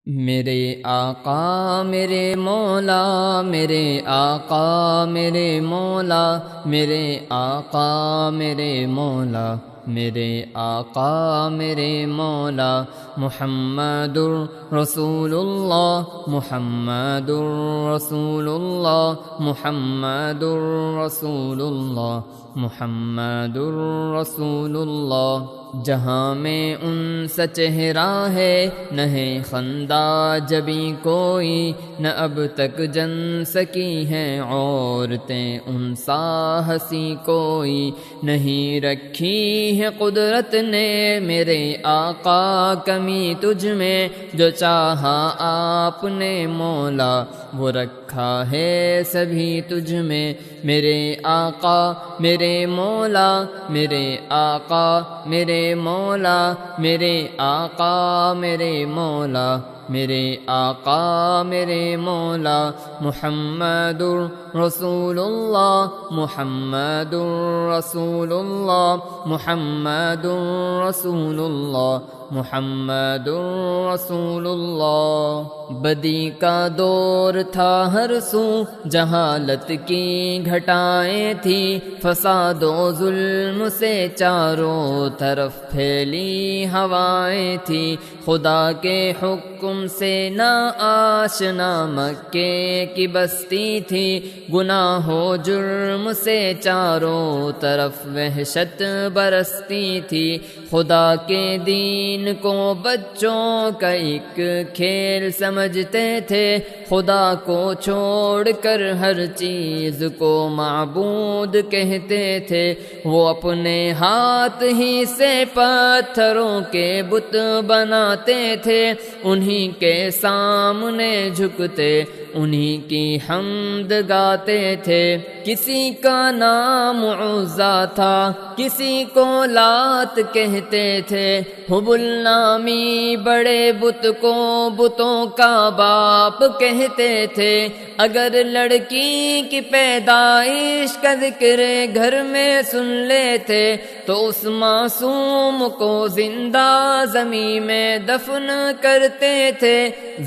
میرے آقا میرے مولا، میرے آقا میرے مولا، میرے آقا میرے مولا، میرے آقا میرے مولا، محمد رسول اللہ، محمد رسول اللہ، محمد رسول اللہ، محمد رسول اللہ۔ جہاں میں ان سا چہرہ ہے نہ ہے خندہ جبھی کوئی، نہ اب تک جن سکی ہیں عورتیں ان سا ہنسی کوئی، نہیں رکھی ہے قدرت نے میرے آقا کمی تجھ میں، جو چاہا آپ نے مولا وہ رکھا ہے سبھی تجھ میں۔ میرے آقا میرے مولا، میرے آقا میرے مولا، میرے آقا میرے مولا، میرے آقا میرے مولا، محمد رسول اللہ، محمد رسول اللہ، محمد رسول اللہ، محمد رسول اللہ۔ بدی کا دور تھا ہر سو، جہالت کی گھٹائیں تھی، فساد و ظلم سے چاروں طرف پھیلی ہوائیں تھی، خدا کے حکم سے نا آشنا مکے کی بستی تھی، گناہ و جرم سے چاروں طرف وحشت برستی تھی، خدا کے دین کو بچوں کا ایک کھیل سمجھتے تھے، خدا کو چھوڑ کر ہر چیز کو معبود کہتے تھے، وہ اپنے ہاتھ ہی سے پتھروں کے بت بناتے تھے، انہی کے سامنے جھکتے انہی کی حمد گاتے تھے۔ کسی کا نام عزا تھا، کسی کو لات کہتے تھے، حبل نامی بڑے بت کو بتوں کا باپ کہتے تھے، اگر لڑکی کی پیدائش کا ذکر گھر میں سن لیتے تو اس معصوم کو زندہ زمین میں دفن کرتے تھے،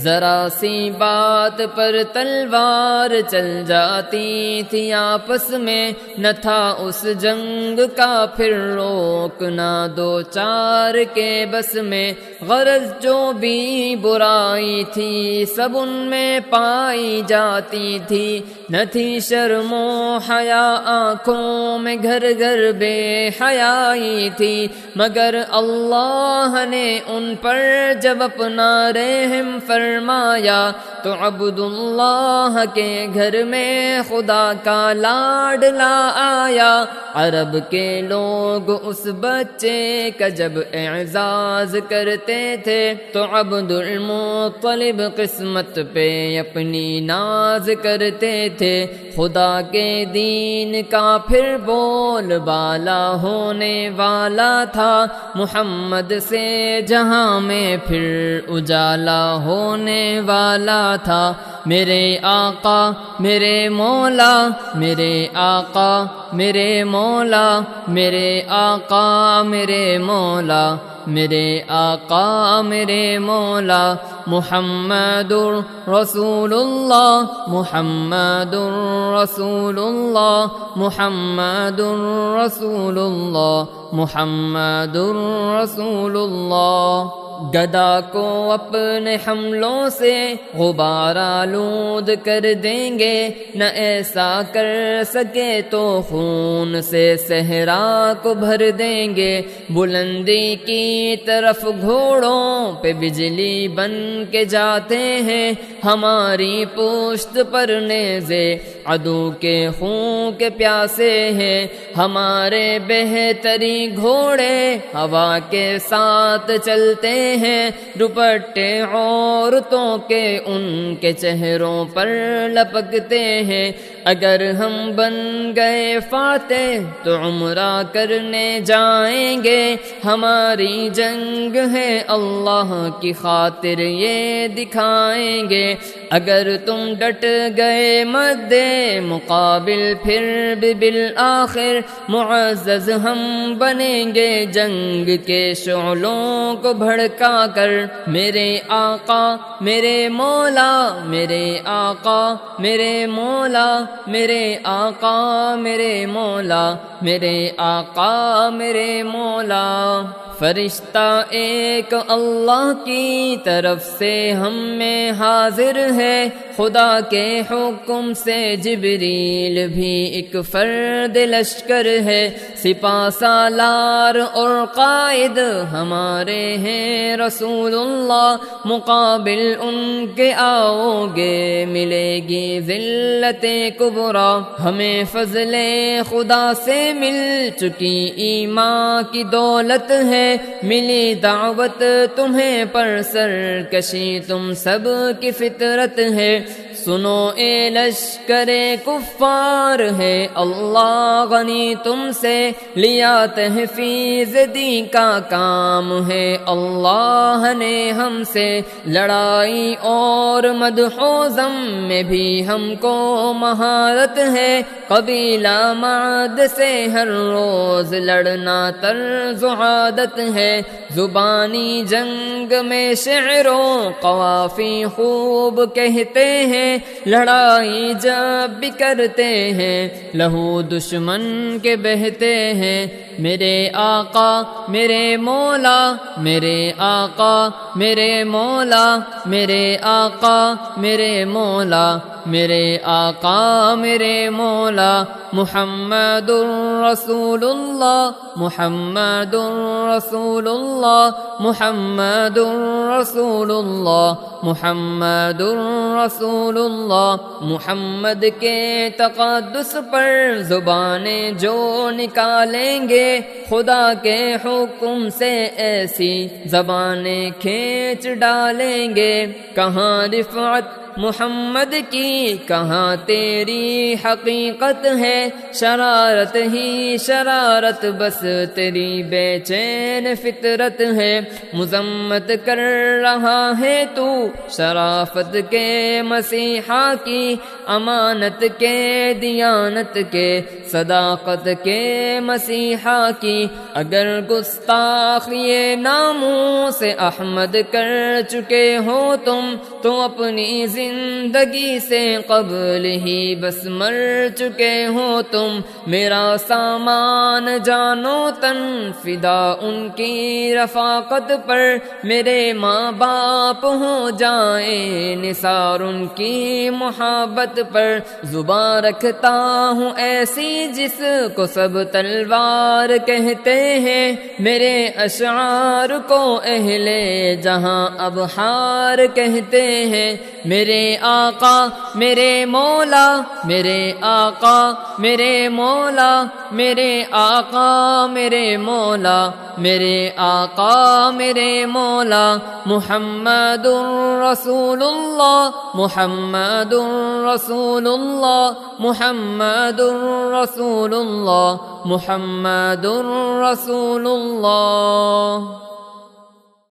ذرا سی بات پر تلوار چل جاتی تھی آپس میں، نہ تھا اس جنگ کا پھر روکنا دو چار کے بس میں، غرض جو بھی برائی تھی سب ان میں پائی جاتی تھی، نہ تھی شرم و حیا آنکھوں میں گھر گھر بے حیائی تھی، مگر اللہ نے ان پر جب اپنا رحم فرمایا تو عبداللہ کے گھر میں خدا کا لاڈلا آیا، عرب کے لوگ اس بچے کا جب اعزاز کرتے تھے تو عبد المطلب قسمت پہ اپنی ناز کرتے تھے، خدا کے دین کا پھر بول بالا ہونے والا تھا، محمد سے جہاں میں پھر اجالا ہونے والا تھا، میرے آقا میرے مولا، میرے آقا میرے مولا، میرے آقا میرے مولا، میرے آقا میرے مولا، محمد رسول اللہ، محمد رسول اللہ، محمد رسول اللہ، محمد رسول اللہ۔ گدا کو اپنے حملوں سے غبار آلود کر دیں گے، نہ ایسا کر سکے تو خون سے صحرا کو بھر دیں گے، بلندی کی طرف گھوڑوں پہ بجلی بن کے جاتے ہیں، ہماری پشت پر نیزے عدو کے خون کے پیاسے ہیں، ہمارے بہتری گھوڑے ہوا کے ساتھ چلتے ہیں، دوپٹے عورتوں کے ان کے چہروں پر لپکتے ہیں، اگر ہم بن گئے فاتح تو عمرہ کرنے جائیں گے، ہماری جنگ ہے اللہ کی خاطر یہ دکھائیں گے۔ اگر تم ڈٹ گئے مد مقابل پھر بھی بالآخر معزز ہم بنیں گے جنگ کے شعلوں کو بھڑکا کر۔ میرے آقا میرے مولا، میرے آقا میرے مولا، میرے آقا میرے مولا، میرے آقا میرے مولا۔ فرشتہ ایک اللہ کی طرف سے ہم میں حاضر ہے، خدا کے حکم سے جبریل بھی ایک فرد لشکر ہے، سپاہ سالار اور قائد ہمارے ہیں رسول اللہ، مقابل ان کے آؤ گے ملے گی ذلت کبریٰ۔ ہمیں فضل خدا سے مل چکی ایمان کی دولت ہے، ملی دعوت تمہیں پر سرکشی تم سب کی فطرت ہے۔ سنو اے لشکر کفار ہے اللہ غنی تم سے، لیا تحفیظ دین کا کام ہے اللہ نے ہم سے، لڑائی اور مدح و ذم میں بھی ہم کو مہارت ہے، قبیلہ معد سے ہر روز لڑنا طرز عادت ہے، زبانی جنگ میں شعر و قوافی خوب کہتے ہیں، لڑائی جب بھی کرتے ہیں لہو دشمن کے بہتے ہیں۔ میرے آقا میرے مولا، میرے آقا میرے مولا، میرے آقا میرے مولا، میرے آقا میرے مولا، محمد رسول اللہ، محمد رسول اللہ، محمد رسول اللہ، محمد رسول اللہ۔ محمد کے تقدس پر زبانیں جو نکالیں گے، خدا کے حکم سے ایسی زبانیں کھینچ ڈالیں گے۔ کہاں رفعت محمد کی، کہاں تیری حقیقت ہے، شرارت ہی شرارت بس تیری بے چین فطرت ہے، مذمت کر رہا ہے تو شرافت کے مسیحا کی، امانت کے دیانت کے صداقت کے مسیحا کی۔ اگر گستاخ یہ ناموس احمد کر چکے ہو تم، تو اپنی زندگی سے قبل ہی بس مر چکے ہو تم۔ میرا سامان جانو تن فدا ان کی رفاقت پر، میرے ماں باپ ہو جائیں نثار ان کی محبت پر۔ زباں رکھتا ہوں ایسی جس کو سب تلوار کہتے ہیں، میرے اشعار کو اہل جہاں ابحار کہتے ہیں۔ میرے آقا میرے مولا، میرے آقا میرے مولا، میرے آقا میرے مولا، میرے آقا میرے مولا، محمد رسول اللہ، محمد رسول اللہ، محمد رسول اللہ، محمد رسول اللہ۔